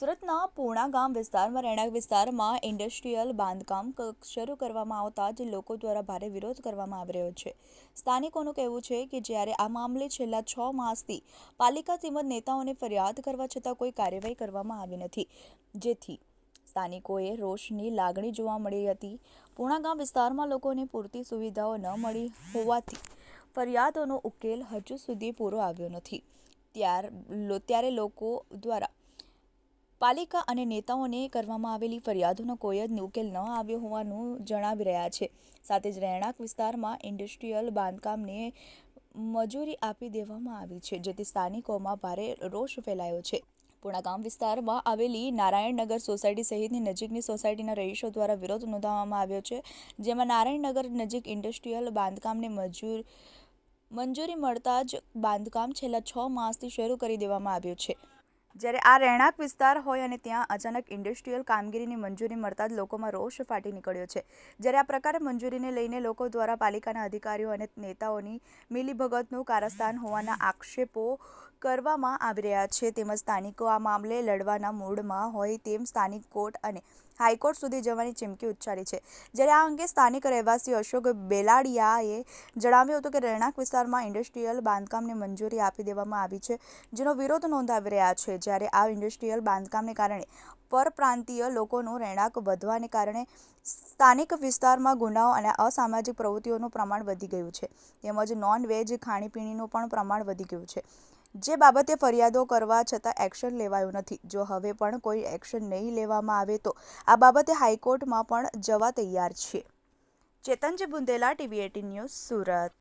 સુરતના પૂર્ણા ગામ વિસ્તારમાં રહેણાંક વિસ્તારમાં ઇન્ડસ્ટ્રીયલ બાંધકામ શરૂ કરવામાં આવતા જ લોકો દ્વારા ભારે વિરોધ કરવામાં આવી રહ્યો છે। સ્થાનિકોનું કહેવું છે કે જ્યારે આ મામલે છેલ્લા 6 માસથી પાલિકા તેમજ નેતાઓને ફરિયાદ કરવા છતાં કોઈ કાર્યવાહી કરવામાં આવી નથી, જેથી સ્થાનિકોએ રોષની લાગણી જોવા મળી હતી। પૂર્ણા ગામ વિસ્તારમાં લોકોને પૂરતી સુવિધાઓ ન મળી હોવાથી ફરિયાદોનો ઉકેલ હજુ સુધી પૂરો આવ્યો નથી। ત્યારે લોકો દ્વારા પાલિકા અને નેતાઓને કરવામાં આવેલી ફરિયાદોનો કોઈ જ ઉકેલ ન આવ્યો હોવાનું જણાવી રહ્યા છે। સાથે જ રહેણાંક વિસ્તારમાં ઇન્ડસ્ટ્રીયલ બાંધકામને મંજૂરી આપી દેવામાં આવી છે, જેથી સ્થાનિકોમાં ભારે રોષ ફેલાયો છે। પૂર્ણા ગામ વિસ્તારમાં આવેલી નારાયણનગર સોસાયટી સહિતની નજીકની સોસાયટીના રહીશો દ્વારા વિરોધ નોંધાવવામાં આવ્યો છે, જેમાં નારાયણનગર નજીક ઇન્ડસ્ટ્રીયલ બાંધકામને મંજૂરી મળતા જ બાંધકામ છેલ્લા 6 માસથી શરૂ કરી દેવામાં આવ્યું છે। જ્યારે આ રહેણાંક વિસ્તાર હોય અને ત્યાં અચાનક ઇન્ડસ્ટ્રીયલ કામગીરીની મંજૂરી મળતા જ લોકોમાં રોષ ફાટી નીકળ્યો છે। જ્યારે આ પ્રકારે મંજૂરીને લઈને લોકો દ્વારા પાલિકાના અધિકારીઓ અને નેતાઓની મિલીભગતનું કારસ્તાન હોવાના આક્ષેપો કરવામાં આવી રહ્યા છે, તેમજ સ્થાનિકો આ મામલે લડવાના મૂડમાં હોય તેમ સ્થાનિક કોર્ટ અને હાઈકોર્ટ સુધી જવાની ચીમકી ઉચ્ચારી છે। જ્યારે આ અંગે સ્થાનિક રહેવાસી અશોક બેલાડિયાએ જણાવ્યું હતું કે રહેણાંક વિસ્તારમાં ઇન્ડસ્ટ્રીયલ બાંધકામને મંજૂરી આપી દેવામાં આવી છે, જેનો વિરોધ નોંધાવી રહ્યા છે। જ્યારે આ ઇન્ડસ્ટ્રીયલ બાંધકામને કારણે પરપ્રાંતીય લોકોનું રહેણાંક વધવાને કારણે સ્થાનિક વિસ્તારમાં ગુનાઓ અને અસામાજિક પ્રવૃત્તિઓનું પ્રમાણ વધી ગયું છે, તેમજ નોન-વેજ ખાણીપીણીનું પણ પ્રમાણ વધી ગયું છે, જે બાબતે ફરિયાદો કરવા છતાં એક્શન લેવાયું નથી। જો હવે પણ કોઈ એક્શન નહીં લેવામાં આવે તો આ બાબતે હાઈકોર્ટમાં પણ જવા તૈયાર છે। ચેતનજી બુંદેલા, TV18 ન્યૂઝ, સુરત।